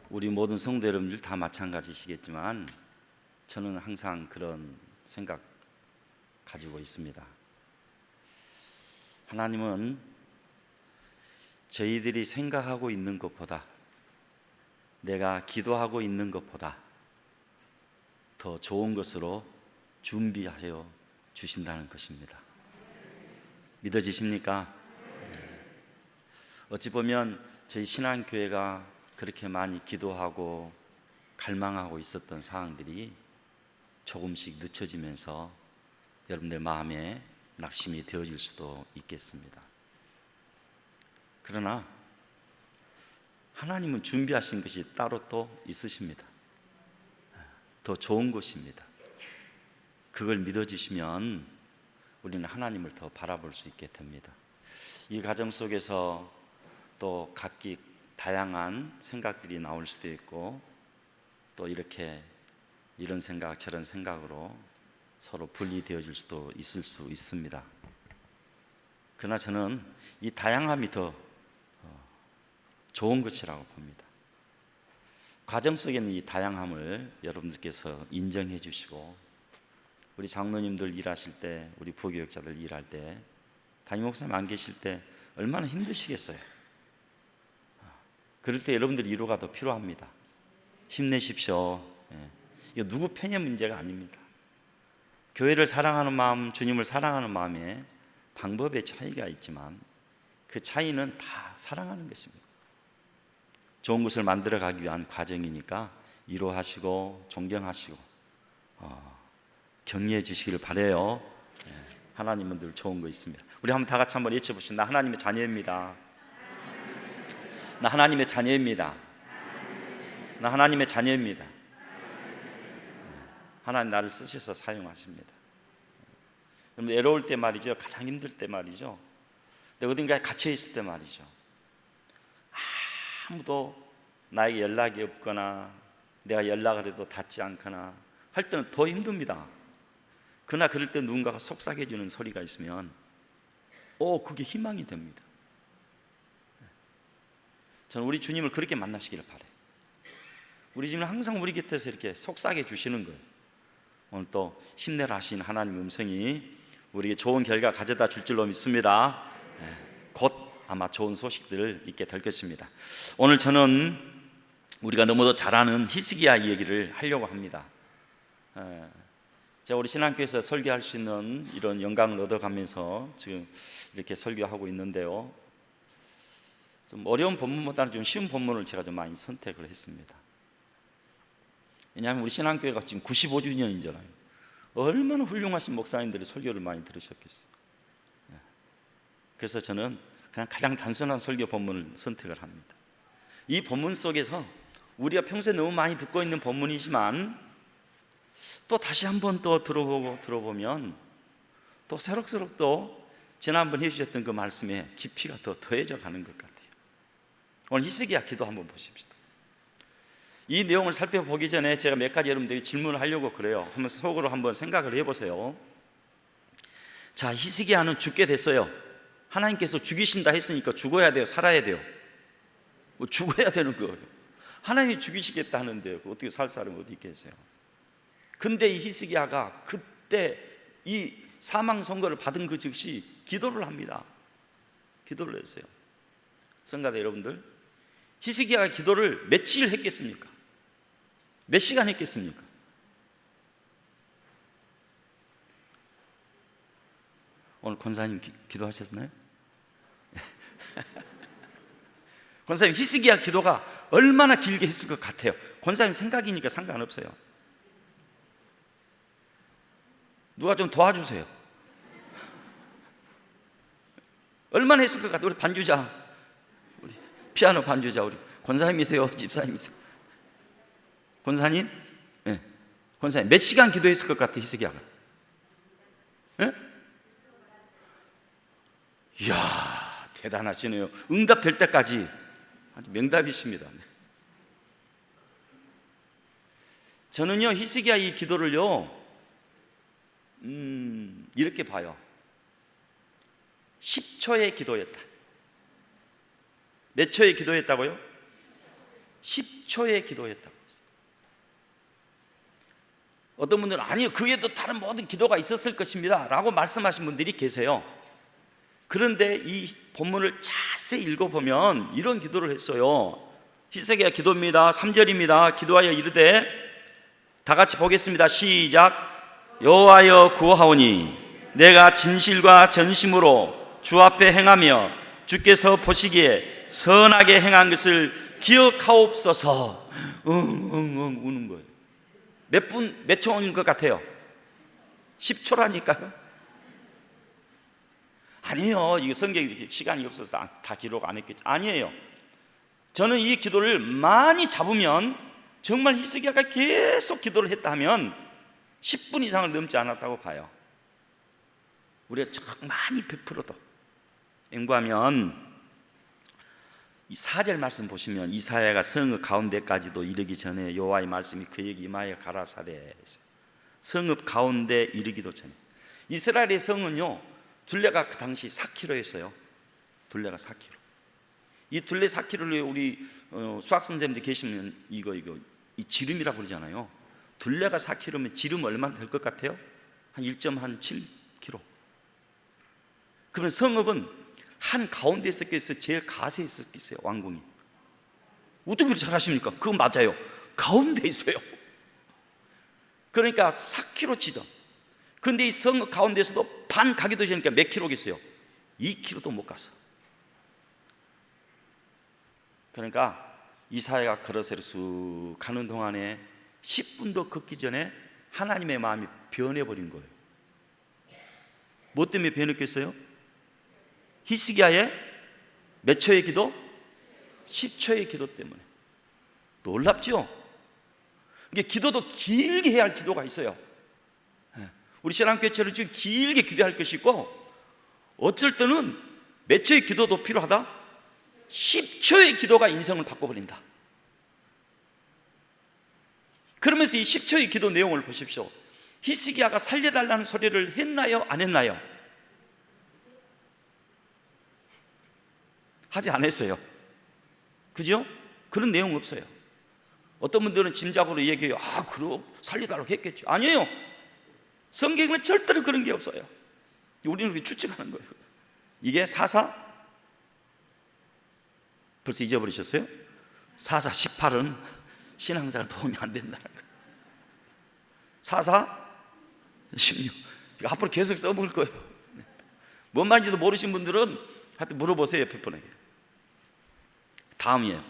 우리 모든 성도 여러분들 다 마찬가지시겠지만 저는 항상 그런 생각 가지고 있습니다. 하나님은 저희들이 생각하고 있는 것보다, 내가 기도하고 있는 것보다 더 좋은 것으로 준비하여 주신다는 것입니다. 믿어지십니까? 어찌 보면 저희 신앙교회가 그렇게 많이 기도하고 갈망하고 있었던 사항들이 조금씩 늦춰지면서 여러분들 마음에 낙심이 되어질 수도 있겠습니다. 그러나 하나님은 준비하신 것이 따로 또 있으십니다. 더 좋은 것입니다. 그걸 믿어주시면 우리는 하나님을 더 바라볼 수 있게 됩니다. 이 과정 속에서 또 각기 다양한 생각들이 나올 수도 있고, 또 이렇게 이런 생각 저런 생각으로 서로 분리되어질 수도 있을 수 있습니다. 그러나 저는 이 다양함이 더 좋은 것이라고 봅니다. 과정 속에는 이 다양함을 여러분들께서 인정해 주시고, 우리 장로님들 일하실 때, 우리 부교육자들 일할 때, 담임 목사님 안 계실 때 얼마나 힘드시겠어요. 그럴 때 여러분들 위로가 더 필요합니다. 힘내십시오. 이거 누구 편의 문제가 아닙니다. 교회를 사랑하는 마음, 주님을 사랑하는 마음에 방법의 차이가 있지만 그 차이는 다 사랑하는 것입니다. 좋은 것을 만들어가기 위한 과정이니까 위로하시고 존경하시고 격려해 주시기를 바라요. 하나님은 늘 좋은 거 있습니다. 우리 한번 다 같이 한번 외쳐봅시다. 나 하나님의 자녀입니다. 나 하나님의 자녀입니다. 나 하나님의 자녀입니다. 하나님 나를 쓰셔서 사용하십니다. 여러분, 외로울 때 말이죠, 가장 힘들 때 말이죠, 내가 어딘가에 갇혀 있을 때 말이죠, 아무도 나에게 연락이 없거나 내가 연락을 해도 닿지 않거나 할 때는 더 힘듭니다. 그러나 그럴 때 누군가가 속삭여주는 소리가 있으면 그게 희망이 됩니다. 저는 우리 주님을 그렇게 만나시기를 바라요. 우리 주님은 항상 우리 곁에서 이렇게 속삭여 주시는 거예요. 오늘 또 힘내라 하신 하나님의 음성이 우리에게 좋은 결과 가져다 줄 줄로 믿습니다. 곧 아마 좋은 소식들을 있게 될 것입니다. 오늘 저는 우리가 너무도 잘 아는 히스기야 얘기를 하려고 합니다. 제가 우리 신앙교회에서 설교할 수 있는 이런 영광을 얻어가면서 지금 이렇게 설교하고 있는데요, 좀 어려운 본문보다는 좀 쉬운 본문을 제가 좀 많이 선택을 했습니다. 왜냐하면 우리 신앙교회가 지금 95주년이잖아요. 얼마나 훌륭하신 목사님들의 설교를 많이 들으셨겠어요. 그래서 저는 그냥 가장 단순한 설교 본문을 선택을 합니다. 이 본문 속에서 우리가 평소에 너무 많이 듣고 있는 본문이지만 또 다시 한번 또 들어보면 또 새록새록 또 지난번 해주셨던 그 말씀에 깊이가 더 더해져 가는 것 같아요. 오늘 히스기야 기도 한번 보십시다. 이 내용을 살펴보기 전에 제가 몇 가지 여러분들이 질문을 하려고 그래요. 한번 속으로 한번 생각을 해보세요. 자, 히스기야는 죽게 됐어요. 하나님께서 죽이신다 했으니까 죽어야 돼요, 살아야 돼요? 죽어야 되는 거예요. 하나님이 죽이시겠다 하는데 어떻게 살 사람이 어디 있겠어요? 근데 이 히스기야가 그때 이 사망 선고를 받은 그 즉시 기도를 합니다. 기도를 했어요. 성가대 여러분들, 히스기야가 기도를 며칠 했겠습니까? 몇 시간 했겠습니까? 오늘 권사님 기도하셨나요? 권사님, 히스기야 기도가 얼마나 길게 했을 것 같아요? 권사님 생각이니까 상관없어요. 누가 좀 도와주세요. 얼마나 했을 것 같아요? 우리 반주자, 우리 피아노 반주자, 우리 권사님이세요? 집사님이세요? 권사님? 네. 권사님 몇 시간 기도했을 것 같아요, 히스기야가? 네? 이야, 대단하시네요. 응답될 때까지 아주 명답이십니다. 저는요, 히스기야 이 기도를요, 이렇게 봐요. 10초의 기도였다. 몇 초의 기도였다고요? 10초의 기도였다고. 어떤 분들은 아니요, 그 외에도 다른 모든 기도가 있었을 것입니다 라고 말씀하신 분들이 계세요. 그런데 이 본문을 자세히 읽어보면 이런 기도를 했어요. 히스기야 기도입니다. 3절입니다. 기도하여 이르되, 다 같이 보겠습니다. 시작. 여호와여 구하오니 내가 진실과 전심으로 주 앞에 행하며 주께서 보시기에 선하게 행한 것을 기억하옵소서. 응응응 우는 거예요. 몇 초인 것 같아요? 10초라니까요. 아니에요. 이거 성경에 시간이 없어서 다 기록 안 했겠죠. 아니에요. 저는 이 기도를 많이 잡으면, 정말 히스기야가 계속 기도를 했다 하면 10분 이상을 넘지 않았다고 봐요. 우리가 많이 베풀어도. 연구하면 이 4절 말씀 보시면, 이사야가 성읍 가운데까지도 이르기 전에 여호와의 말씀이 그에게 임하여 가라사대. 성읍 가운데 이르기도 전에. 이스라엘의 성은요, 둘레가 그 당시 4km였어요. 둘레가 4km. 이 둘레 4km를 우리 수학 선생님들 계시면 이거 이 지름이라고 그러잖아요. 둘레가 4km면 지름 얼마나 될 것 같아요? 한 1.7km. 그러면 성읍은 한 가운데에 섞여 있어요? 제일 가세에 섞여 있어요? 왕궁이? 어떻게 그렇게 잘하십니까? 그건 맞아요. 가운데 있어요. 그러니까 4km 지점. 근데 이 성읍 가운데에서도 반 가기도 전이니까 몇 킬로겠어요? 2km도 못 갔어. 그러니까 이사야가 걸어서 쑥 가는 동안에 10분도 걷기 전에 하나님의 마음이 변해버린 거예요. 뭐 때문에 변했겠어요? 히스기야의 몇 초의 기도? 10초의 기도 때문에. 놀랍죠? 이게 기도도 길게 해야 할 기도가 있어요. 우리 신앙교회처럼 지금 길게 기도할 것이 있고, 어쩔 때는 몇 초의 기도도 필요하다? 10초의 기도가 인생을 바꿔버린다. 그러면서 이 10초의 기도 내용을 보십시오. 히스기야가 살려달라는 소리를 했나요? 안 했나요? 하지 않았어요. 그죠? 그런 내용 없어요. 어떤 분들은 짐작으로 얘기해요. 그럼 살려달라고 했겠죠. 아니에요. 성경에는 절대로 그런 게 없어요. 우리는 그렇게 추측하는 거예요. 이게 사사, 벌써 잊어버리셨어요? 사사 18은 신앙생활 도움이 안 된다는 거예요. 사사 16. 앞으로 계속 써먹을 거예요. 뭔 말인지도 모르신 분들은 하여튼 물어보세요. 옆에 분에게. 다음이에요.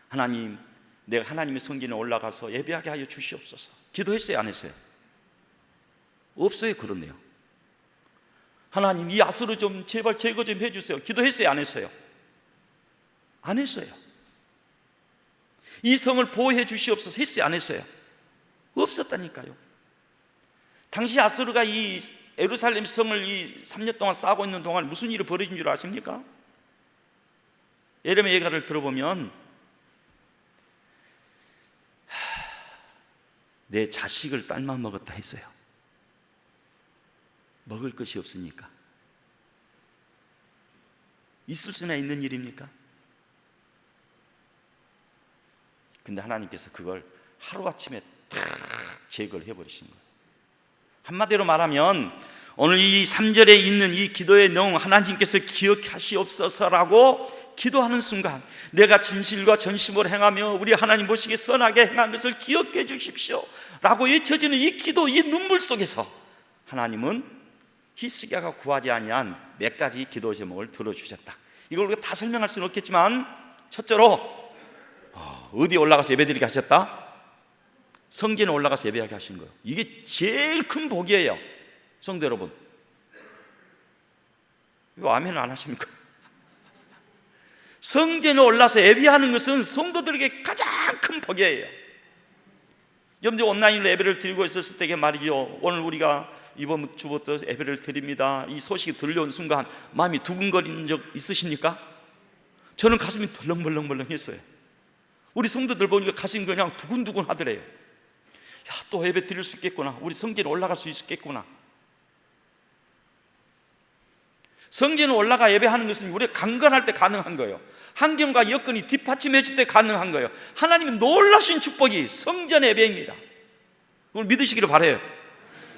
하나님, 내가 하나님의 성전에 올라가서 예배하게 하여 주시옵소서. 기도했어요? 안 했어요? 없어요. 그렇네요. 하나님, 이 아수르 좀 제발 제거 좀 해주세요. 기도했어요? 안 했어요? 안 했어요. 이 성을 보호해 주시옵소서. 했어요? 안 했어요? 없었다니까요. 당시 아수르가 이 예루살렘 성을 이 3년 동안 쌓고 있는 동안 무슨 일이 벌어진 줄 아십니까? 예레미야 예가를 들어보면 내 자식을 삶아 먹었다 했어요. 먹을 것이 없으니까. 있을 수나 있는 일입니까? 근데 하나님께서 그걸 하루아침에 탁 제거를 해버리신 거예요. 한마디로 말하면 오늘 이 3절에 있는 이 기도의 내용, 하나님께서 기억하시옵소서라고 기도하는 순간, 내가 진실과 전심으로 행하며 우리 하나님 보시기에 선하게 행한 것을 기억해 주십시오 라고 외쳐지는 이 기도, 이 눈물 속에서 하나님은 히스기야가 구하지 아니한 몇 가지 기도 제목을 들어주셨다. 이걸 우리가 다 설명할 수는 없겠지만, 첫째로 어디 올라가서 예배드리게 하셨다? 성전에 올라가서 예배하게 하신 거예요. 이게 제일 큰 복이에요. 성도 여러분, 왜 아멘 안 하십니까? 성전에 올라서 예배하는 것은 성도들에게 가장 큰 복이에요. 여러분들 온라인으로 예배를 드리고 있었을 때 말이죠, 오늘 우리가 이번 주부터 예배를 드립니다, 이 소식이 들려온 순간 마음이 두근거리는 적 있으십니까? 저는 가슴이 벌렁벌렁 했어요. 우리 성도들 보니까 가슴이 그냥 두근두근 하더래요. 야, 또 예배 드릴 수 있겠구나. 우리 성전에 올라갈 수 있겠구나. 성전에 올라가 예배하는 것은 우리가 강건할 때 가능한 거예요. 환경과 여건이 뒷받침해 줄 때 가능한 거예요. 하나님의 놀라신 축복이 성전 예배입니다. 그걸 믿으시기를 바라요.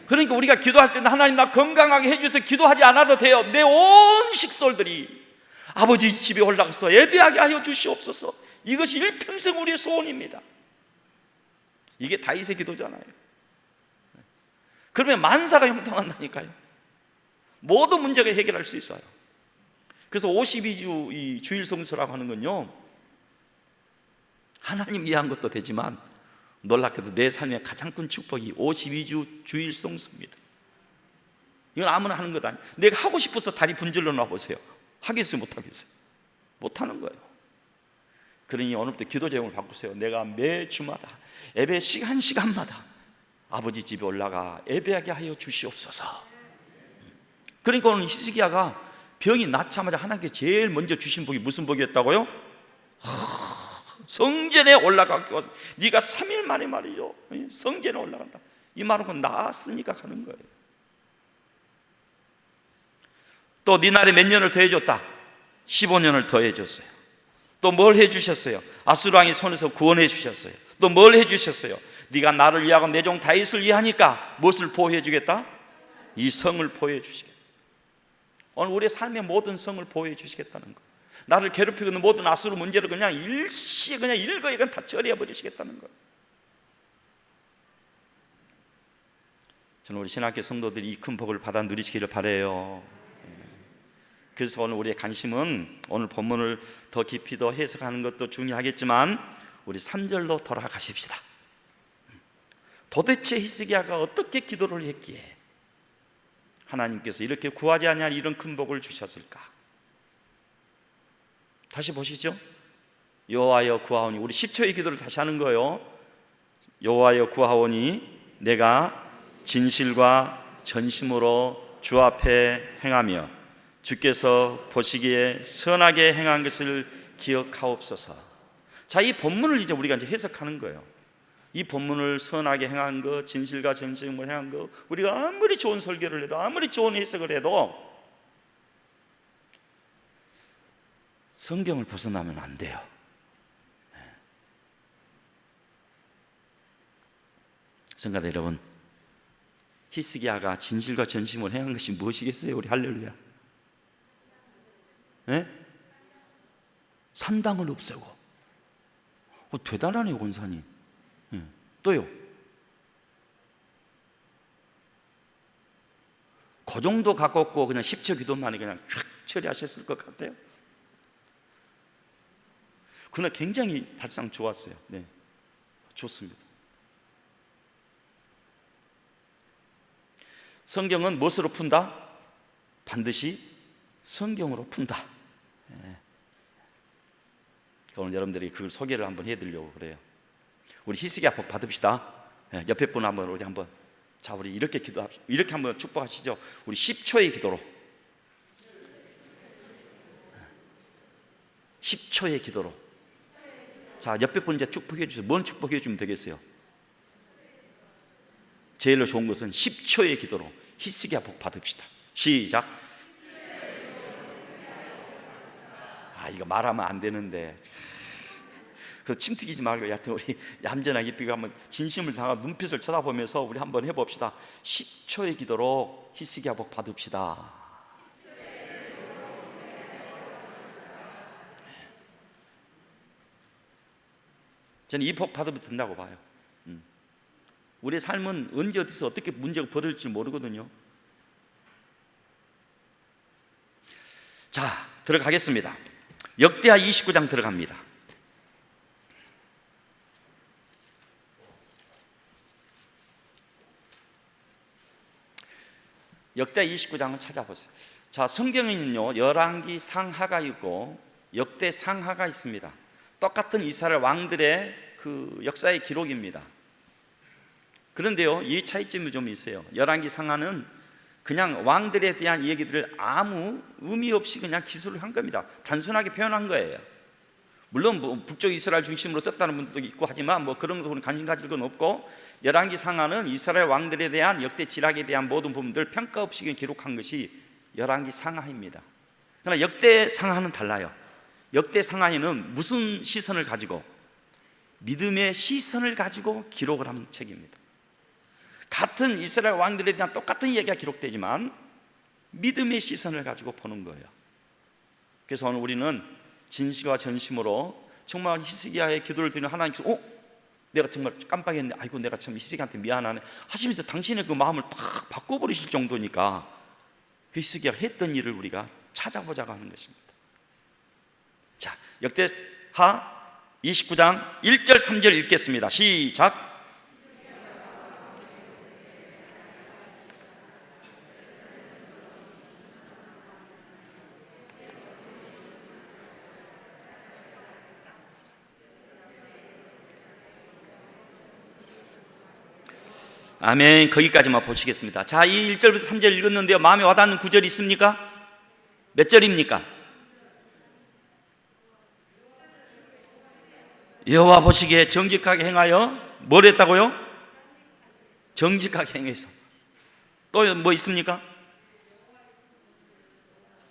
그러니까 우리가 기도할 때는 하나님 나 건강하게 해주세요 기도하지 않아도 돼요. 내 온 식솔들이 아버지 집에 올라가서 예배하게 하여 주시옵소서. 이것이 일평생 우리의 소원입니다. 이게 다윗의 기도잖아요. 그러면 만사가 형통한다니까요. 모든 문제가 해결할 수 있어요. 그래서 52주 이 주일 성수라고 하는 건요, 하나님 이해한 것도 되지만 놀랍게도 내 삶의 가장 큰 축복이 52주 주일 성수입니다. 이건 아무나 하는 것 아니에요. 내가 하고 싶어서 다리 분질러 놔보세요. 하겠어요? 못하겠어요? 못하는 거예요. 그러니 오늘부터 기도 제목을 바꾸세요. 내가 매주마다 예배 시간마다 아버지 집에 올라가 예배하게 하여 주시옵소서. 그러니까 오늘 히스기야가 병이 낫자마자 하나님께 제일 먼저 주신 복이 무슨 복이었다고요? 성전에 올라가게 와서 네가 3일 만에 말이죠, 성전에 올라간다. 이 말은 나았으니까 가는 거예요. 또 네 날에 몇 년을 더 해줬다? 15년을 더 해줬어요. 또 뭘 해주셨어요? 아수르 왕의 손에서 구원해 주셨어요. 또 뭘 해주셨어요? 네가 나를 위하고 내 종 다윗을 위하니까 무엇을 보호해 주겠다? 이 성을 보호해 주시겠다. 오늘 우리의 삶의 모든 성을 보호해 주시겠다는 거예요. 나를 괴롭히고 있는 모든 아수르 문제를 그냥 일시에 그냥 일거에 다 처리해 버리시겠다는 거예요. 저는 우리 신학교 성도들이 이 큰 복을 받아 누리시기를 바라요. 그래서 오늘 우리의 관심은 오늘 본문을 더 깊이 더 해석하는 것도 중요하겠지만 우리 3절로 돌아가십시다. 도대체 히스기야가 어떻게 기도를 했기에 하나님께서 이렇게 구하지 아니할 이런 큰 복을 주셨을까? 다시 보시죠. 여호와여 구하오니, 우리 10초의 기도를 다시 하는 거예요. 여호와여 구하오니 내가 진실과 전심으로 주 앞에 행하며 주께서 보시기에 선하게 행한 것을 기억하옵소서. 자, 이 본문을 이제 우리가 이제 해석하는 거예요. 이 본문을 선하게 행한 것, 진실과 전심으로 행한 것, 우리가 아무리 좋은 설교를 해도 아무리 좋은 해석을 해도 성경을 벗어나면 안 돼요. 성가대 여러분, 히스기야가 진실과 전심으로 행한 것이 무엇이겠어요? 우리 할렐루야. 네? 산당을 없애고. 대단하네요, 권사님. 네. 또요. 그 정도 가깝고 그냥 10초 기도만에 그냥 쫙 처리하셨을 것 같아요. 그러나 굉장히 발상 좋았어요. 네, 좋습니다. 성경은 무엇으로 푼다? 반드시 성경으로 푼다. 네. 오늘 여러분들이 그걸 소개를 한번 해드리려고 그래요. 우리 히스기야 복 받읍시다. 네, 옆에 분 한번 우리 한번, 자, 우리 이렇게 기도합시다. 이렇게 한번 축복하시죠. 우리 10초의 기도로, 10초의 기도로. 자, 옆에 분 이제 축복해 주세요. 뭔 축복해 주면 되겠어요? 제일 좋은 것은 10초의 기도로 히스기야 복 받읍시다. 시작. 이거 말하면 안 되는데, 그 침 튀기지 말고 여하튼 우리 얌전하게 입히고 한번 진심을 다하고 눈빛을 쳐다보면서 우리 한번 해봅시다. 10초의 기도로 히스기야 복 받읍시다. 저는 이 복 받으면 된다고 봐요. 우리의 삶은 언제 어디서 어떻게 문제가 벌어질지 모르거든요. 자, 들어가겠습니다. 역대하 29장 들어갑니다. 역대하 29장을 찾아보세요. 자, 성경에는요 열왕기 상하가 있고 역대 상하가 있습니다. 똑같은 이스라엘 왕들의 그 역사의 기록입니다. 그런데요, 이 차이점이 좀 있어요. 열왕기 상하는 그냥 왕들에 대한 얘기들을 아무 의미 없이 그냥 기술을 한 겁니다. 단순하게 표현한 거예요. 물론 뭐 북쪽 이스라엘 중심으로 썼다는 분들도 있고 하지만 뭐 그런 것은 관심 가질 건 없고, 열왕기 상하는 이스라엘 왕들에 대한 역대 지락에 대한 모든 부분들 평가 없이 기록한 것이 열왕기 상하입니다. 그러나 역대 상하는 달라요. 역대 상하에는 무슨 시선을 가지고? 믿음의 시선을 가지고 기록을 한 책입니다. 같은 이스라엘 왕들에 대한 똑같은 이야기가 기록되지만 믿음의 시선을 가지고 보는 거예요. 그래서 오늘 우리는 진실과 전심으로 정말 히스기야의 기도를 드리는 하나님께서 내가 정말 깜빡했네, 아이고 내가 참 히스기야한테 미안하네 하시면서 당신의 그 마음을 딱 바꿔버리실 정도니까 그 히스기야가 했던 일을 우리가 찾아보자고 하는 것입니다. 자, 역대하 29장 1절 3절 읽겠습니다. 시작. 아멘. 거기까지만 보시겠습니다. 자, 이 1절부터 3절 읽었는데요, 마음에 와닿는 구절이 있습니까? 몇 절입니까? 여호와 보시기에 정직하게 행하여 뭘 했다고요? 정직하게 행해서. 또 뭐 있습니까?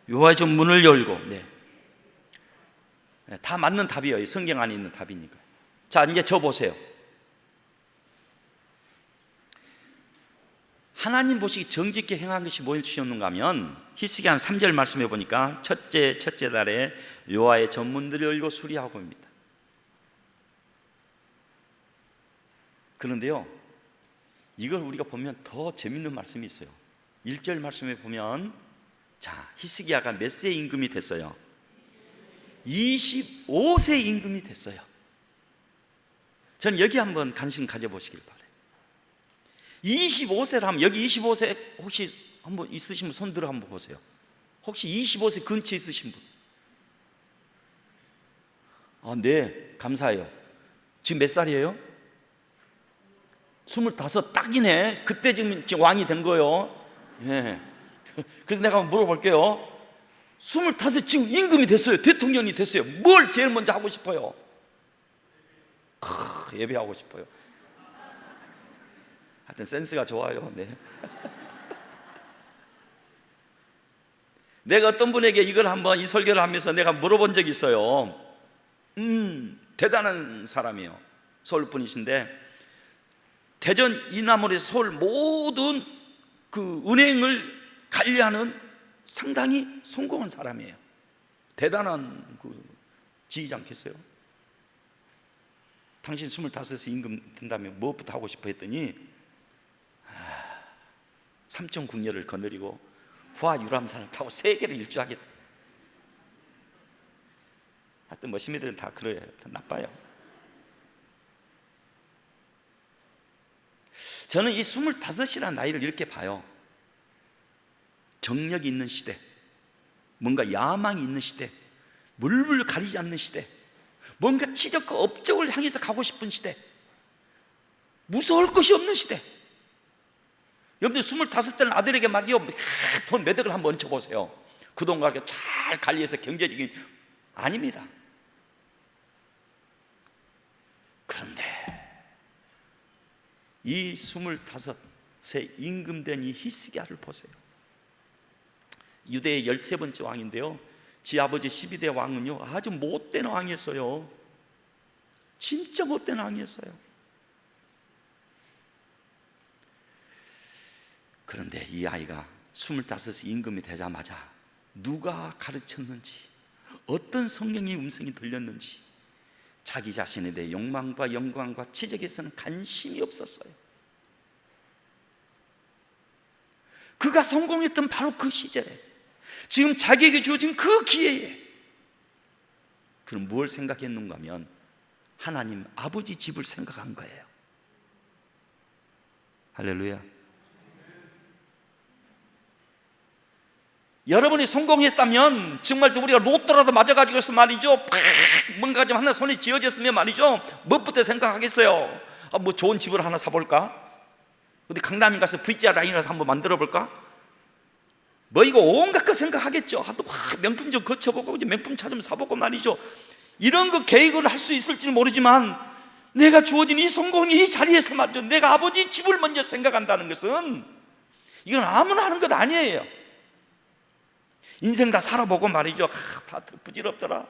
여호와의 좀 문을 열고. 네. 다 맞는 답이에요. 성경 안에 있는 답이니까. 자, 이제 저 보세요. 하나님 보시기 정직히 행한 것이 무엇이었는가 하면 히스기야 3절 말씀해 보니까 첫째 달에 여호와의 전문들을 열고 수리하고입니다. 그런데요, 이걸 우리가 보면 더 재밌는 말씀이 있어요. 1절 말씀에 보면, 자, 히스기야가 몇 세 임금이 됐어요? 25세 임금이 됐어요. 저는 여기 한번 관심 가져보시길 바라요. 25세라 하면 여기 25세 혹시 한번 있으신 분 손 들어 한번 보세요. 혹시 25세 근처에 있으신 분? 네, 감사해요. 지금 몇 살이에요? 25 딱이네. 그때 지금 왕이 된 거예요. 예. 그래서 내가 한번 물어볼게요. 25 지금 임금이 됐어요. 대통령이 됐어요. 뭘 제일 먼저 하고 싶어요? 예배하고 싶어요. 하여튼 센스가 좋아요. 네. 내가 어떤 분에게 이걸 한번 이 설교를 하면서 내가 물어본 적이 있어요. 대단한 사람이에요. 서울 분이신데 대전 이남원에서 서울 모든 그 은행을 관리하는 상당히 성공한 사람이에요. 대단한 그 지휘지 않겠어요? 당신 25에서 임금 된다면 무엇부터 하고 싶어 했더니 삼천 국녀를 거느리고 후하 유람선을 타고 세계를 일주하겠다. 하여튼 머시미들은 다 그래요. 다 나빠요. 저는 이 25이라는 나이를 이렇게 봐요. 정력이 있는 시대, 뭔가 야망이 있는 시대, 물불 가리지 않는 시대, 뭔가 지적과 업적을 향해서 가고 싶은 시대, 무서울 것이 없는 시대. 여러분들 25대는 아들에게 말이요, 돈 매덕을 한번 얹혀보세요. 그 돈 가지고 잘 관리해서 경제적인, 아닙니다. 그런데 이 25세 임금된 이 히스기야를 보세요. 유대의 13번째 왕인데요, 지 아버지 12대 왕은요 아주 못된 왕이었어요. 진짜 못된 왕이었어요. 그런데 이 아이가 25세 임금이 되자마자 누가 가르쳤는지, 어떤 성령의 음성이 들렸는지 자기 자신에 대해 욕망과 영광과 지적에서는 관심이 없었어요. 그가 성공했던 바로 그 시절에, 지금 자기에게 주어진 그 기회에 그럼 뭘 생각했는가 하면 하나님 아버지 집을 생각한 거예요. 할렐루야. 여러분이 성공했다면 정말 우리가 로또라도 맞아가지고 말이죠, 뭔가 좀 하나 손에 쥐어졌으면 말이죠, 무엇부터 생각하겠어요? 뭐 좋은 집을 하나 사볼까? 어디 강남에 가서 V자 라인이라도 한번 만들어 볼까? 뭐 이거 온갖 거 생각하겠죠. 명품 좀 거쳐보고 이제 명품 차 좀 사보고 말이죠. 이런 거 계획을 할 수 있을지 모르지만 내가 주어진 이 성공이 이 자리에서 말이죠, 내가 아버지 집을 먼저 생각한다는 것은 이건 아무나 하는 것 아니에요. 인생 다 살아보고 말이죠. 다 부질없더라.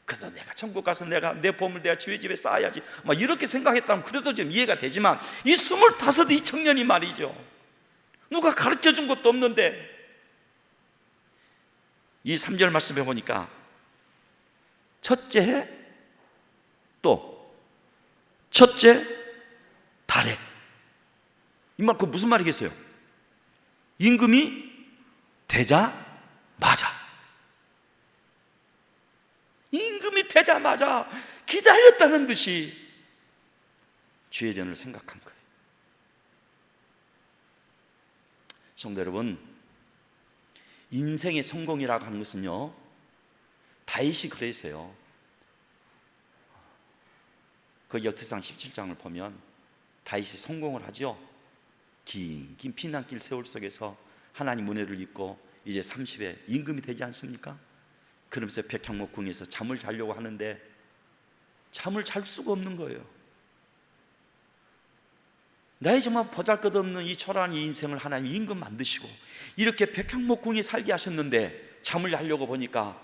그래도 내가 천국 가서 내 보물 내가 주의 집에 쌓아야지, 막 이렇게 생각했다면 그래도 좀 이해가 되지만, 이 25 이 청년이 말이죠, 누가 가르쳐 준 것도 없는데, 이 3절 말씀해 보니까 첫째 해, 또 첫째 달에, 이 말 그 무슨 말이겠어요? 임금이 되자마자, 임금이 되자마자 기다렸다는 듯이 주의 전을 생각한 거예요. 성도 여러분, 인생의 성공이라고 하는 것은요, 다윗이 그랬어요. 그 역대상 17장을 보면 다윗이 성공을 하죠. 긴 피난길 세월 속에서 하나님 은혜를 입고 이제 30에 임금이 되지 않습니까? 그러면서 백향목궁에서 잠을 자려고 하는데 잠을 잘 수가 없는 거예요. 나의 정말 보잘것없는 이 초라한 이 인생을 하나님 임금 만드시고 이렇게 백향목궁에 살게 하셨는데, 잠을 자려고 보니까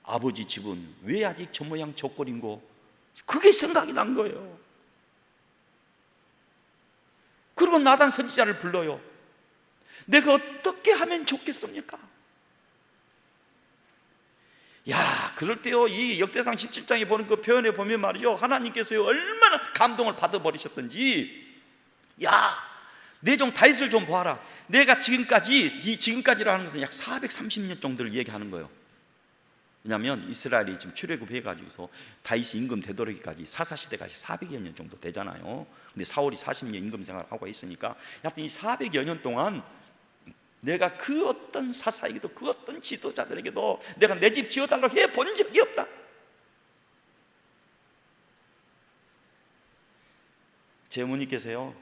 아버지 집은 왜 아직 저 모양 저 꼴인고, 그게 생각이 난 거예요. 그리고 나단 선지자를 불러요. 내가 어떻게 하면 좋겠습니까? 야, 그럴 때요, 이 역대상 17장에 보는 그 표현에 보면 말이죠, 하나님께서요 얼마나 감동을 받아버리셨던지, 야, 내 종 다윗을 좀 보아라. 내가 지금까지라는 것은 약 430년 정도를 얘기하는 거예요. 왜냐하면 이스라엘이 지금 출애굽해가지고서 다윗이 임금 되도록이까지 사사시대까지 400여 년 정도 되잖아요. 근데 사울이 40년 임금 생활을 하고 있으니까, 하여튼 이 400여 년 동안 내가 그 어떤 사사에게도 그 어떤 지도자들에게도 내가 내 집 지어달라고 해본 적이 없다. 제 어머니께서요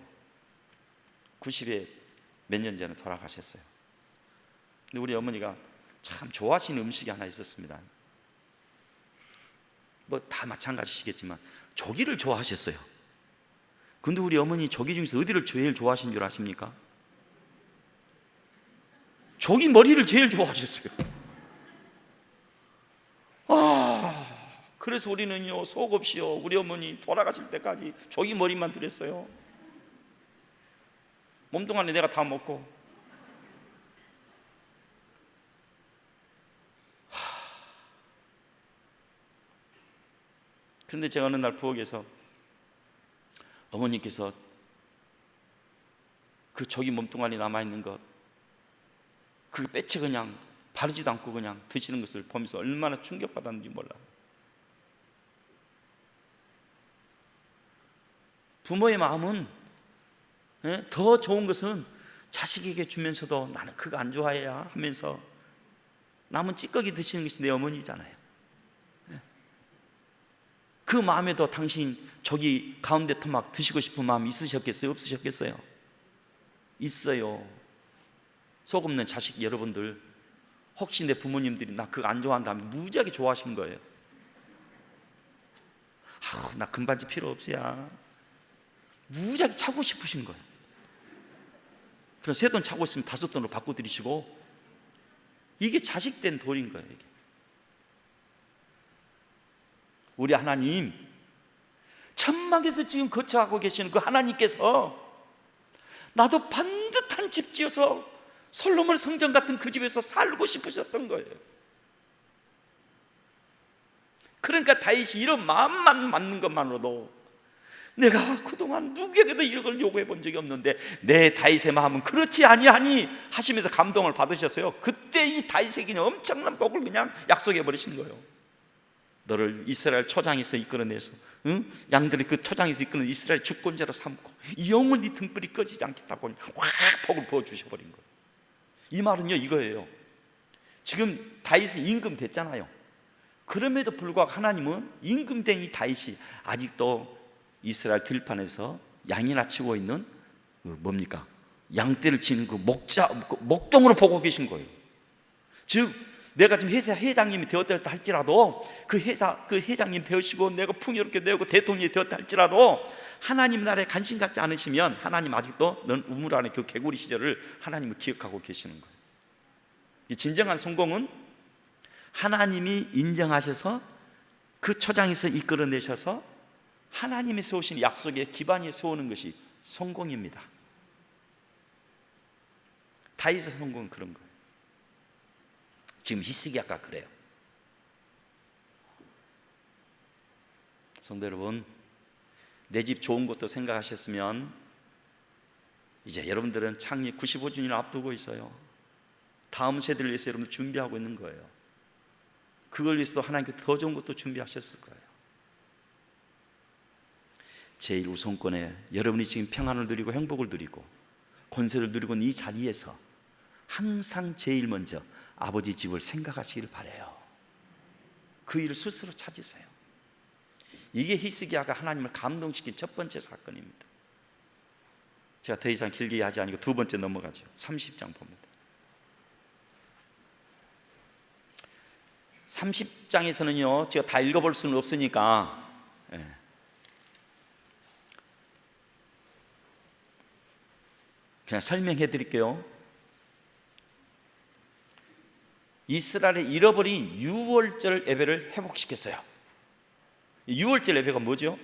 90에 몇 년 전에 돌아가셨어요. 근데 우리 어머니가 참 좋아하시는 음식이 하나 있었습니다. 뭐 다 마찬가지시겠지만 조기를 좋아하셨어요. 근데 우리 어머니 조기 중에서 어디를 제일 좋아하신 줄 아십니까? 조기 머리를 제일 좋아하셨어요. 그래서 우리는요 속 없이요 우리 어머니 돌아가실 때까지 조기 머리만 드렸어요. 몸뚱아리 내가 다 먹고. 그런데 제가 어느 날 부엌에서 어머니께서 그 조기 몸뚱아리 남아있는 것, 그 빼채 그냥 바르지도 않고 그냥 드시는 것을 보면서 얼마나 충격받았는지 몰라요. 부모의 마음은 더 좋은 것은 자식에게 주면서도 나는 그거 안 좋아해야 하면서 남은 찌꺼기 드시는 것이 내 어머니잖아요. 그 마음에도 당신 저기 가운데 토막 드시고 싶은 마음 있으셨겠어요? 없으셨겠어요? 있어요. 속 없는 자식 여러분들, 혹시 내 부모님들이 나 그거 안 좋아한다면 무지하게 좋아하시는 거예요. 나 금반지 필요 없어야 무지하게 차고 싶으신 거예요. 그럼 새 돈 차고 있으면 5돈으로 바꿔드리시고, 이게 자식된 도리인 거예요. 이게. 우리 하나님, 천막에서 지금 거처하고 계시는 그 하나님께서 나도 반듯한 집 지어서 솔로몬 성전 같은 그 집에서 살고 싶으셨던 거예요. 그러니까 다윗이 이런 마음만 맞는 것만으로도 내가 그동안 누구에게도 이런 걸 요구해 본 적이 없는데 내 다윗의 마음은 그렇지 아니하니 하시면서 감동을 받으셨어요. 그때 이 다윗에게는 엄청난 복을 그냥 약속해 버리신 거예요. 너를 이스라엘 초장에서 이끌어내서 양들이 그 초장에서 이끄는 이스라엘 주권자로 삼고 영원히 등불이 꺼지지 않겠다고 확 복을 부어주셔버린 거예요. 이 말은요 이거예요. 지금 다윗이 임금 됐잖아요. 그럼에도 불구하고 하나님은 임금된 이 다윗이 아직도 이스라엘 들판에서 양이나 치고 있는 뭡니까? 양떼를 치는 그 목동으로 보고 계신 거예요. 즉 내가 지금 회장님이 되었다 할지라도 그 회장님 되시고 내가 풍요롭게 되고 대통령이 되었다 할지라도 하나님 나라에 관심 갖지 않으시면 하나님 아직도 넌 우물 안에 그 개구리 시절을 하나님을 기억하고 계시는 거예요. 이 진정한 성공은 하나님이 인정하셔서 그 초장에서 이끌어내셔서 하나님이 세우신 약속의 기반에 세우는 것이 성공입니다. 다윗의 성공은 그런 거예요. 지금 히스기야가 그래요. 성도 여러분, 내 집 좋은 것도 생각하셨으면 이제 여러분들은 창립 95주년을 앞두고 있어요. 다음 세대를 위해서 여러분들 준비하고 있는 거예요. 그걸 위해서 하나님께 더 좋은 것도 준비하셨을 거예요. 제일 우선권에 여러분이 지금 평안을 누리고 행복을 누리고 권세를 누리고 있는 이 자리에서 항상 제일 먼저 아버지 집을 생각하시길 바라요. 그 일을 스스로 찾으세요. 이게 히스기야가 하나님을 감동시킨 첫 번째 사건입니다. 제가 더 이상 길게 하지 않고 두 번째 넘어가죠. 30장 봅니다. 30장에서는요 제가 다 읽어볼 수는 없으니까 그냥 설명해 드릴게요. 이스라엘의 잃어버린 유월절 예배를 회복시켰어요. 유월절 예배가 뭐죠?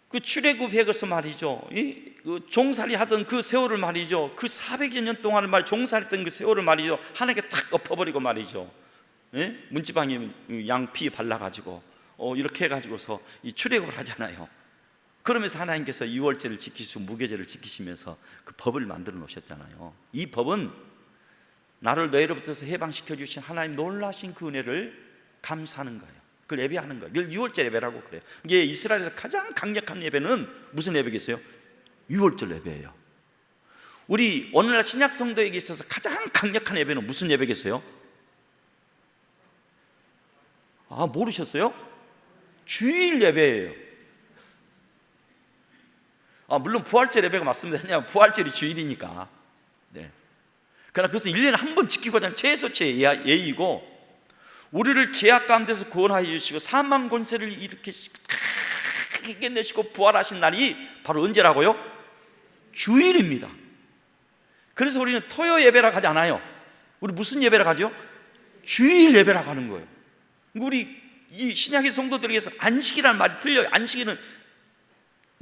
그 출애굽에서 말이죠, 그 종살이 하던 그 세월을 말이죠, 그 400여 년 동안을 종살이했던 그 세월을 말이죠, 하나님께 탁 엎어버리고 말이죠, 문지방에 양 피 발라가지고 이렇게 해가지고서 이 출애굽을 하잖아요. 그러면서 하나님께서 유월절을 지키시고 무교절을 지키시면서 그 법을 만들어 놓으셨잖아요. 이 법은 나를 너희로부터서 해방시켜 주신 하나님 놀라신 그 은혜를 감사하는 거예요. 그걸 예배하는 거예요. 이걸 유월절 예배라고 그래요. 이게 이스라엘에서 가장 강력한 예배는 무슨 예배겠어요? 유월절 예배예요. 우리 오늘날 신약 성도에게 있어서 가장 강력한 예배는 무슨 예배겠어요? 아, 모르셨어요? 주일 예배예요. 물론 부활절 예배가 맞습니다. 왜냐하면 부활절이 주일이니까. 네. 그러나 그것은 1년에 한 번 지키고자 하는 최소치의 예의고, 우리를 죄악 가운데서 구원하여 주시고 사망 권세를 일으키시고 이겨내시고 부활하신 날이 바로 언제라고요? 주일입니다. 그래서 우리는 토요 예배라고 하지 않아요. 우리 무슨 예배라고 하죠? 주일 예배라고 하는 거예요. 우리 이 신약의 성도들에게서 안식이라는 말이 틀려요. 안식일은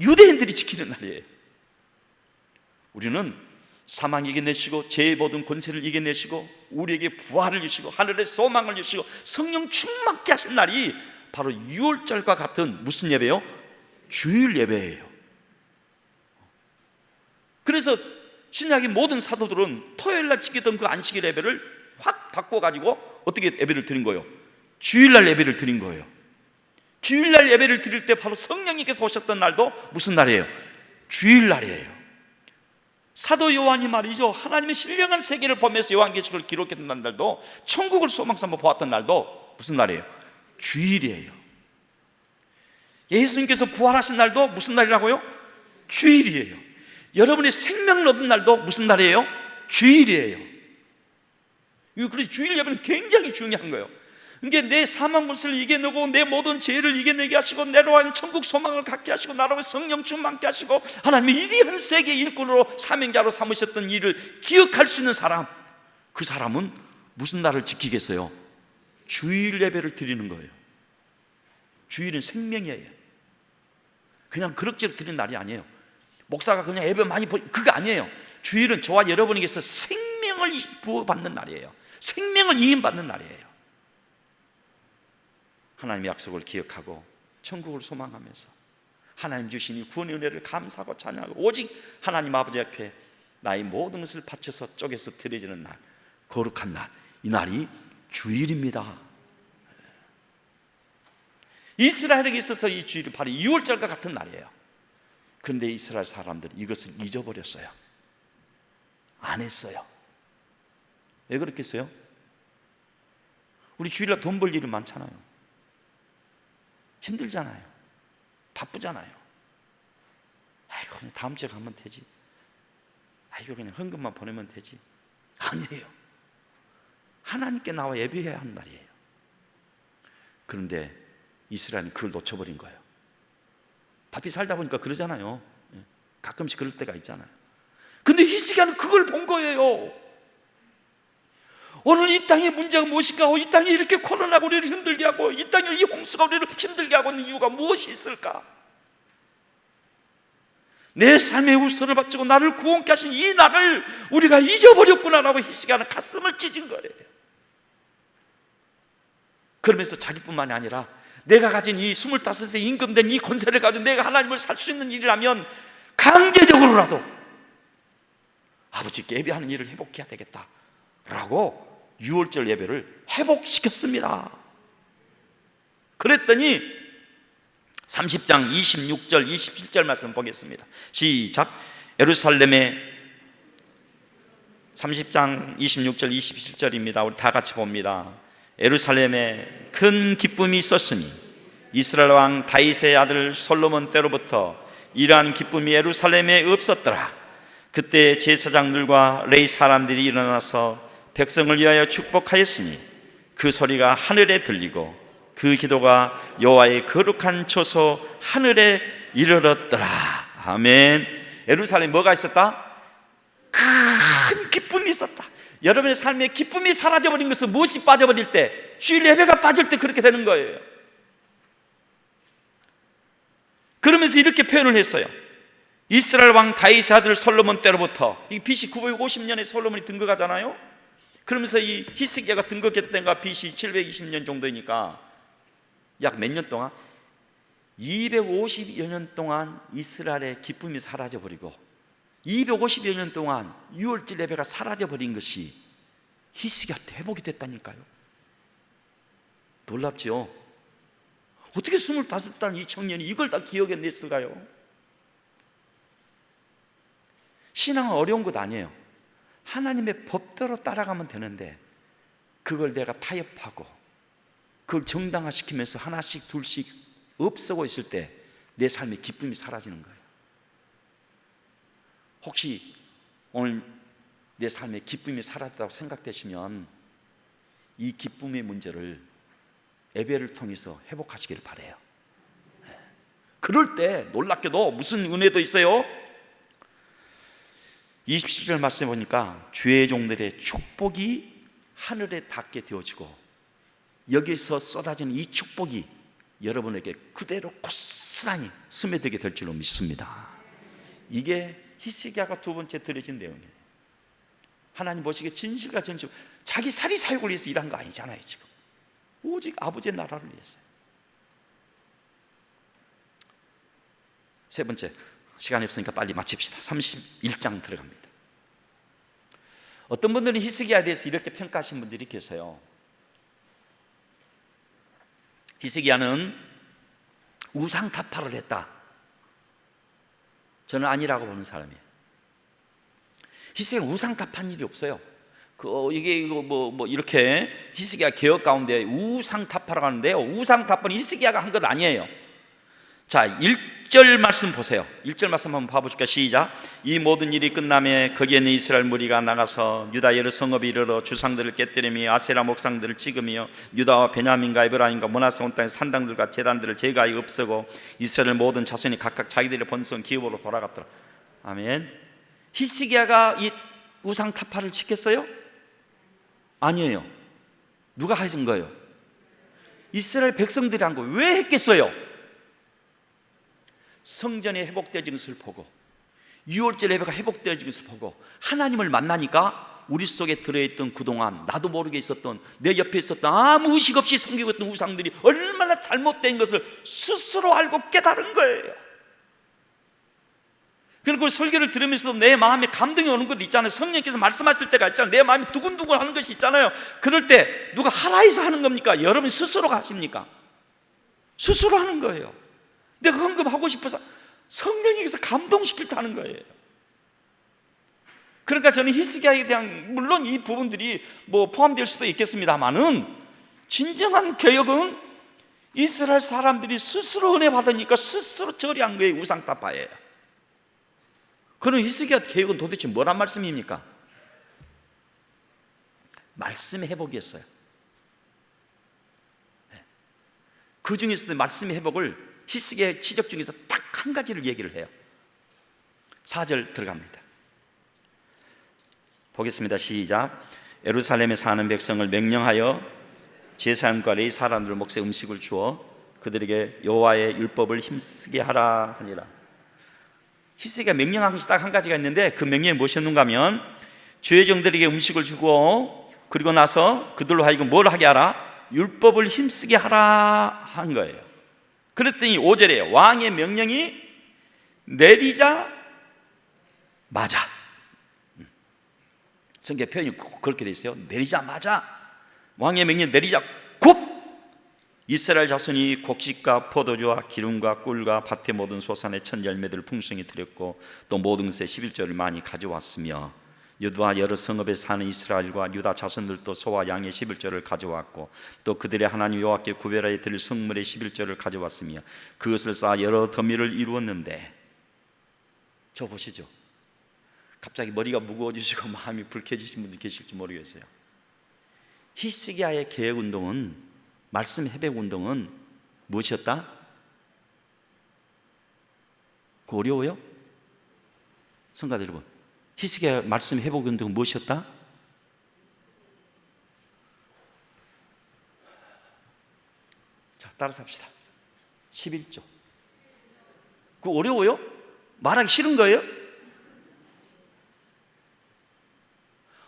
유대인들이 지키는 날이에요. 우리는 사망 이겨내시고 죄의 모든 권세를 이겨내시고 우리에게 부활을 주시고 하늘의 소망을 주시고 성령 충만케 하신 날이 바로 유월절과 같은 무슨 예배요? 주일 예배예요. 그래서 신약의 모든 사도들은 토요일날 지키던 그 안식일 예배를 확 바꿔가지고 어떻게 예배를 드린 거예요? 주일날 예배를 드린 거예요. 주일날 예배를 드릴 때 바로 성령님께서 오셨던 날도 무슨 날이에요? 주일날이에요. 사도 요한이 말이죠, 하나님의 신령한 세계를 보면서 요한계시록을 기록했던 날도, 천국을 소망 삼아 보았던 날도 무슨 날이에요? 주일이에요. 예수님께서 부활하신 날도 무슨 날이라고요? 주일이에요. 여러분이 생명을 얻은 날도 무슨 날이에요? 주일이에요. 그래서 주일 예배는 굉장히 중요한 거예요. 이게 내 사망 권세를 이겨내고 내 모든 죄를 이겨내게 하시고 내로한 천국 소망을 갖게 하시고 나라의 성령 충만케 하시고 하나님의 위대한 세계 일꾼으로 사명자로 삼으셨던 일을 기억할 수 있는 사람, 그 사람은 무슨 날을 지키겠어요? 주일 예배를 드리는 거예요. 주일은 생명이에요. 그냥 그럭저럭 드리는 날이 아니에요. 목사가 그냥 예배 많이 그거 아니에요. 주일은 저와 여러분에게서 생명을 부어받는 날이에요. 생명을 이임받는 날이에요. 하나님의 약속을 기억하고 천국을 소망하면서 하나님 주신 이 구원의 은혜를 감사하고 찬양하고 오직 하나님 아버지 앞에 나의 모든 것을 바쳐서 쪼개서 드려지는 날, 거룩한 날, 이 날이 주일입니다. 이스라엘에게 있어서 이 주일이 바로 2월절과 같은 날이에요. 그런데 이스라엘 사람들이 이것을 잊어버렸어요. 안 했어요. 왜 그렇겠어요? 우리 주일날 돈 벌 일이 많잖아요. 힘들잖아요. 바쁘잖아요. 아이고 그냥 다음 주에 가면 되지. 아이고 그냥 헌금만 보내면 되지. 아니에요. 하나님께 나와 예배해야 하는 날이에요. 그런데 이스라엘은 그걸 놓쳐버린 거예요. 바삐 살다 보니까 그러잖아요. 가끔씩 그럴 때가 있잖아요. 근데 히스기야는 그걸 본 거예요. 오늘 이 땅의 문제가 무엇일까? 이 땅이 이렇게 코로나가 우리를 힘들게 하고, 이 땅에 이 홍수가 우리를 힘들게 하고 있는 이유가 무엇이 있을까? 내 삶의 우선을 바치고 나를 구원케 하신 이 나를 우리가 잊어버렸구나라고 히스기야는 가슴을 찢은 거예요. 그러면서 자기뿐만이 아니라 내가 가진 이 25세 임금된 이 권세를 가지고 내가 하나님을 살 수 있는 일이라면 강제적으로라도 아버지께 예배하는 일을 회복해야 되겠다라고 유월절 예배를 회복시켰습니다. 그랬더니 30장 26절 27절 말씀 보겠습니다. 시작. 예루살렘에 30장 26절 27절입니다. 우리 다 같이 봅니다. 예루살렘에 큰 기쁨이 있었으니 이스라엘 왕 다윗의 아들 솔로몬 때로부터 이러한 기쁨이 예루살렘에 없었더라. 그때 제사장들과 레위 사람들이 일어나서 백성을 위하여 축복하였으니 그 소리가 하늘에 들리고 그 기도가 여호와의 거룩한 처소 하늘에 이르렀더라. 아멘. 예루살렘에 뭐가 있었다? 큰 기쁨이 있었다. 여러분의 삶에 기쁨이 사라져버린 것은 무엇이 빠져버릴 때? 주일 예배가 빠질 때 그렇게 되는 거예요. 그러면서 이렇게 표현을 했어요. 이스라엘 왕 다윗의 아들 솔로몬 때로부터, 이 BC 950년에 솔로몬이 등극하잖아요. 그러면서 이 히스기야가 등극했던 때가 BC 720년 정도이니까 약 몇 년 동안? 250여 년 동안 이스라엘의 기쁨이 사라져버리고 250여 년 동안 유월절 예배가 사라져버린 것이 히스기야 때 회복이 됐다니까요. 놀랍죠? 어떻게 25살 이 청년이 이걸 다 기억해냈을까요? 신앙은 어려운 것 아니에요. 하나님의 법대로 따라가면 되는데 그걸 내가 타협하고 그걸 정당화시키면서 하나씩 둘씩 없애고 있을 때 내 삶의 기쁨이 사라지는 거예요. 혹시 오늘 내 삶의 기쁨이 사라졌다고 생각되시면 이 기쁨의 문제를 예배를 통해서 회복하시기를 바라요. 그럴 때 놀랍게도 무슨 은혜도 있어요. 27절 말씀해 보니까 주의 종들의 축복이 하늘에 닿게 되어지고 여기서 쏟아지는 이 축복이 여러분에게 그대로 고스란히 스며들게 될 줄로 믿습니다. 이게 히스기야가 두 번째 들려진 내용이에요. 하나님 보시기에 진실과 전심, 자기 사리 사욕을 위해서 일한 거 아니잖아요. 지금 오직 아버지의 나라를 위해서요. 세 번째, 시간이 없으니까 빨리 마칩시다. 31장 들어갑니다. 어떤 분들은 히스기야에 대해서 이렇게 평가하신 분들이 계세요. 히스기야는 우상 타파를 했다. 저는 아니라고 보는 사람이에요. 히스기야는 우상 타파한 일이 없어요. 이렇게 히스기야 개혁 가운데 우상 타파라고 하는데요. 우상 타파는 히스기야가 한 것 아니에요. 자, 1절 말씀 보세요. 1절 말씀 한번 봐보실까요? 시작. 이 모든 일이 끝나며 거기에 있는 이스라엘 무리가 나가서 유다 여러 성읍에 이르러 주상들을 깨뜨리며 아세라 목상들을 찍으며 유다와 베냐민과 에브라임과 므낫세 온 땅의 산당들과 제단들을 제거하여 없애고 이스라엘 모든 자손이 각각 자기들의 본성 기업으로 돌아갔더라. 아멘. 히스기야가 이 우상 타파를 시켰어요? 아니에요. 누가 하신 거예요? 이스라엘 백성들이 한 거예요. 왜 했겠어요? 성전이 회복되어진 것을 보고 유월절 예배가 회복되어진 것을 보고 하나님을 만나니까 우리 속에 들어있던 그동안 나도 모르게 있었던 내 옆에 있었던 아무 의식 없이 섬기고 있던 우상들이 얼마나 잘못된 것을 스스로 알고 깨달은 거예요. 그리고 설교를 들으면서도 내 마음에 감동이 오는 것도 있잖아요. 성령께서 말씀하실 때가 있잖아요. 내 마음이 두근두근 하는 것이 있잖아요. 그럴 때 누가 하라 해서 하는 겁니까? 여러분 스스로가 하십니까? 스스로 하는 거예요. 내가 헌금하고 싶어서 성령님께서 감동시킬 때 하는 거예요. 그러니까 저는 히스기야에 대한, 물론 이 부분들이 포함될 수도 있겠습니다만은 진정한 개혁은 이스라엘 사람들이 스스로 은혜 받으니까 스스로 처리한 거예요. 우상타파예요. 그럼 히스기야 개혁은 도대체 뭐란 말씀입니까? 말씀의 회복이었어요. 그 중에서도 말씀의 회복을 히스기야의 지적 중에서 딱 한 가지를 얘기를 해요. 4절 들어갑니다. 보겠습니다. 시작. 예루살렘에 사는 백성을 명령하여 제사장과 레위 사람들 몫에 음식을 주어 그들에게 여호와의 율법을 힘쓰게 하라 하니라. 히스기야가 명령한 것이 딱 한 가지가 있는데 그 명령이 무엇이었는가 하면 주의 종들에게 음식을 주고 그리고 나서 그들로 하여금 뭘 하게 하라? 율법을 힘쓰게 하라 한 거예요. 그랬더니 5절에 왕의 명령이 내리자마자, 성경 표현이 그렇게 돼 있어요. 내리자마자, 왕의 명령 내리자 곧 이스라엘 자손이 곡식과 포도주와 기름과 꿀과 밭의 모든 소산의 첫 열매들을 풍성히 드렸고 또 모든 것의 11조를 많이 가져왔으며 유다와 여러 성읍에 사는 이스라엘과 유다 자손들도 소와 양의 11조를 가져왔고 또 그들의 하나님 여호와께 구별하여 드릴 성물의 11조를 가져왔으며 그것을 쌓아 여러 더미를 이루었는데, 저 보시죠. 갑자기 머리가 무거워지시고 마음이 불쾌해지신 분들 계실지 모르겠어요. 히스기야의 개혁운동은, 말씀 회복운동은 무엇이었다? 그거 어려워요? 성가대 여러분, 히스기야 말씀 회복운동은 무엇이었다? 자, 따라서 합시다. 11조. 그거 어려워요? 말하기 싫은 거예요?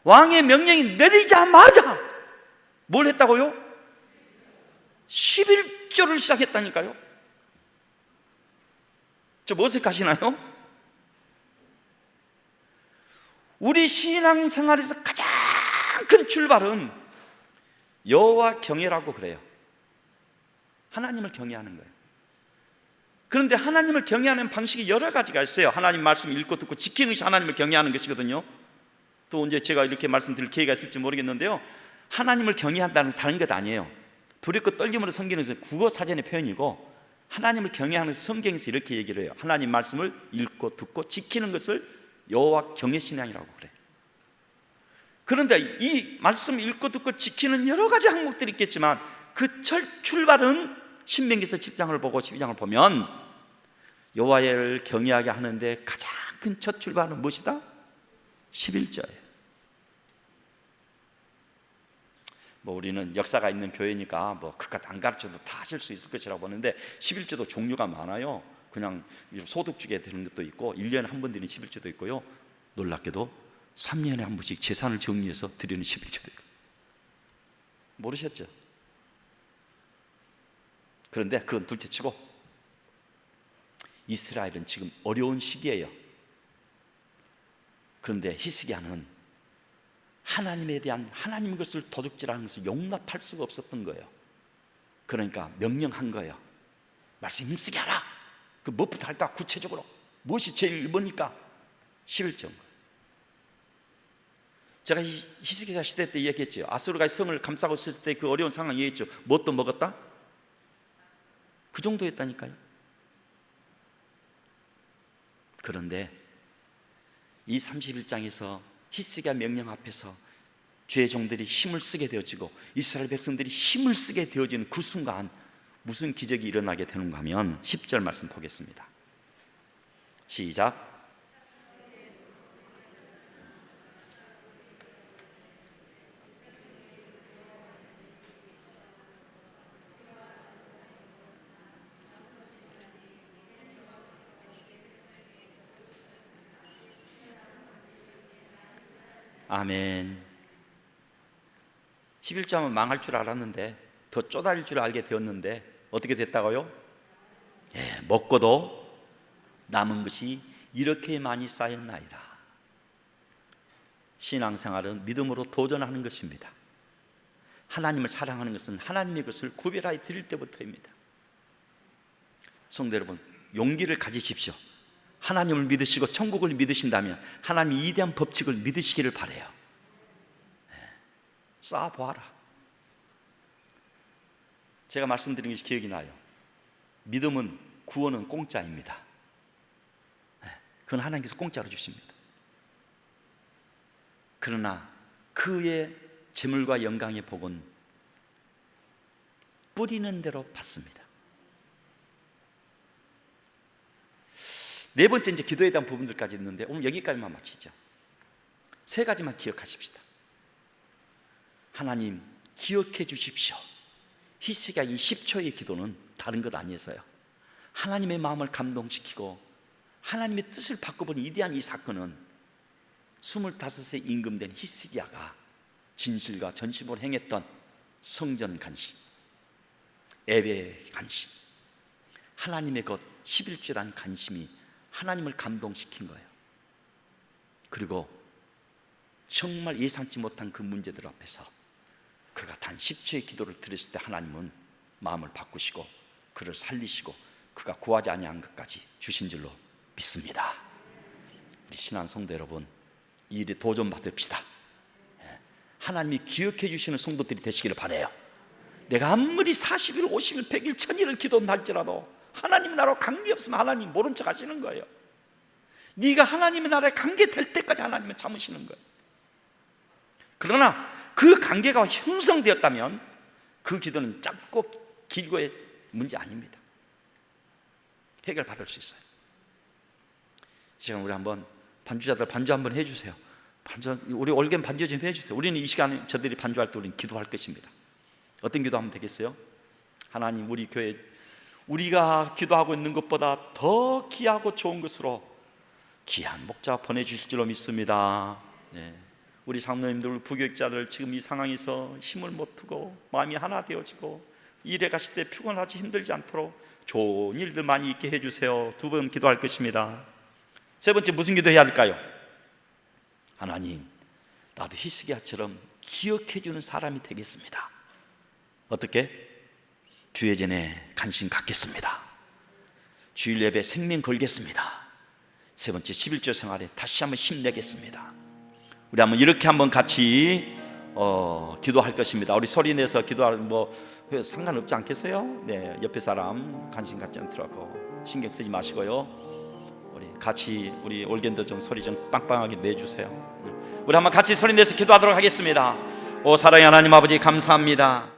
왕의 명령이 내리자마자 뭘 했다고요? 11조를 시작했다니까요. 좀 어색하시나요? 우리 신앙생활에서 가장 큰 출발은 여호와 경외라고 그래요. 하나님을 경외하는 거예요. 그런데 하나님을 경외하는 방식이 여러 가지가 있어요. 하나님 말씀 읽고 듣고 지키는 것이 하나님을 경외하는 것이거든요. 또 언제 제가 이렇게 말씀드릴 기회가 있을지 모르겠는데요, 하나님을 경외한다는 것은 다른 것 아니에요. 두렵고 떨림으로 섬기는 것은 국어 사전의 표현이고, 하나님을 경외하는 것은 성경에서 이렇게 얘기를 해요. 하나님 말씀을 읽고 듣고 지키는 것을 여호와 경외 신앙이라고 그래. 그런데 이 말씀 읽고 듣고 지키는 여러 가지 항목들이 있겠지만 그 출발은 신명기서 10장을 보고 12장을 보면 여호와를 경외하게 하는데 가장 큰 첫 출발은 무엇이다? 11조예요. 뭐 우리는 역사가 있는 교회니까 뭐 그깟 안 가르쳐도 다 하실 수 있을 것이라고 보는데 11조도 종류가 많아요. 그냥 소득 주게 되는 것도 있고 1년에 한 번 드리는 11조도 있고요, 놀랍게도 3년에 한 번씩 재산을 정리해서 드리는 11조도 있고. 모르셨죠? 그런데 그건 둘째치고 이스라엘은 지금 어려운 시기예요. 그런데 히스기야는 하나님에 대한, 하나님 것을 도둑질하는 것을 용납할 수가 없었던 거예요. 그러니까 명령한 거예요. 말씀 힘쓰게 하라. 그 무엇부터 할까? 구체적으로 무엇이 제일 뭡니까? 11조. 제가 히스기야 시대 때 얘기했죠. 아수르가 성을 감싸고 있을 때 그 어려운 상황 얘기했죠. 뭣도 먹었다? 그 정도였다니까요. 그런데 이 31장에서 히스기야 명령 앞에서 주의 종들이 힘을 쓰게 되어지고 이스라엘 백성들이 힘을 쓰게 되어지는 그 순간 무슨 기적이 일어나게 되는가 하면 10절 말씀 보겠습니다. 시작. 아멘. 11조 하면 망할 줄 알았는데, 더 쪼달릴 줄 알게 되었는데 어떻게 됐다고요? 예, 먹고도 남은 것이 이렇게 많이 쌓였나이다. 신앙생활은 믿음으로 도전하는 것입니다. 하나님을 사랑하는 것은 하나님의 것을 구별하여 드릴 때부터입니다. 성도 여러분, 용기를 가지십시오. 하나님을 믿으시고 천국을 믿으신다면 하나님의 위대한 법칙을 믿으시기를 바라요. 쌓아보아라. 제가 말씀드린 것이 기억이 나요. 믿음은, 구원은 공짜입니다. 그건 하나님께서 공짜로 주십니다. 그러나 그의 재물과 영광의 복은 뿌리는 대로 받습니다. 네 번째, 이제 기도에 대한 부분들까지 있는데 오늘 여기까지만 마치죠. 세 가지만 기억하십시다. 하나님 기억해 주십시오. 히스기야 이 10초의 기도는 다른 것 아니어서요, 하나님의 마음을 감동시키고 하나님의 뜻을 바꿔본 위대한 이 사건은 25세 임금된 히스기야가 진실과 전심으로 행했던 성전 간심, 예배 간심, 하나님의 것 11조란 간심이 하나님을 감동시킨 거예요. 그리고 정말 예상치 못한 그 문제들 앞에서 그가 단 10초의 기도를 드렸을 때 하나님은 마음을 바꾸시고 그를 살리시고 그가 구하지 아니한 것까지 주신 줄로 믿습니다. 우리 신한 성도 여러분, 이 일에 도전 받읍시다. 하나님이 기억해 주시는 성도들이 되시기를 바라요. 내가 아무리 40일, 50일, 100일, 1000일을 기도할지라도 하나님의 나라로 관계 없으면 하나님 모른 척 하시는 거예요. 네가 하나님의 나라에 관계될 때까지 하나님은 참으시는 거예요. 그러나 그 관계가 형성되었다면 그 기도는 짧고 길고의 문제 아닙니다. 해결받을 수 있어요. 이 시간 우리 한번 반주자들 반주 한번 해주세요. 우리 올겐 반주 좀 해주세요. 우리는 이 시간에 저들이 반주할 때 우리는 기도할 것입니다. 어떤 기도하면 되겠어요? 하나님, 우리 교회 우리가 기도하고 있는 것보다 더 귀하고 좋은 것으로 귀한 목자 보내주실 줄로 믿습니다. 네. 우리 장로님들, 부교육자들 지금 이 상황에서 힘을 못 두고 마음이 하나 되어지고 일에 가실 때 피곤하지 힘들지 않도록 좋은 일들 많이 있게 해주세요. 두 번 기도할 것입니다. 세 번째, 무슨 기도 해야 할까요? 하나님, 나도 히스기야처럼 기억해주는 사람이 되겠습니다. 어떻게? 주의 전에 관심 갖겠습니다. 주일 예배 생명 걸겠습니다. 세 번째, 11조 생활에 다시 한번 힘내겠습니다. 우리 한번 이렇게 한번 같이 기도할 것입니다. 우리 소리 내서 기도하면 상관없지 않겠어요? 네, 옆에 사람 관심 갖지 않더라고 신경 쓰지 마시고요. 우리 같이 우리 올겐도 좀 소리 좀 빵빵하게 내주세요. 우리 한번 같이 소리 내서 기도하도록 하겠습니다. 오 사랑의 하나님 아버지, 감사합니다.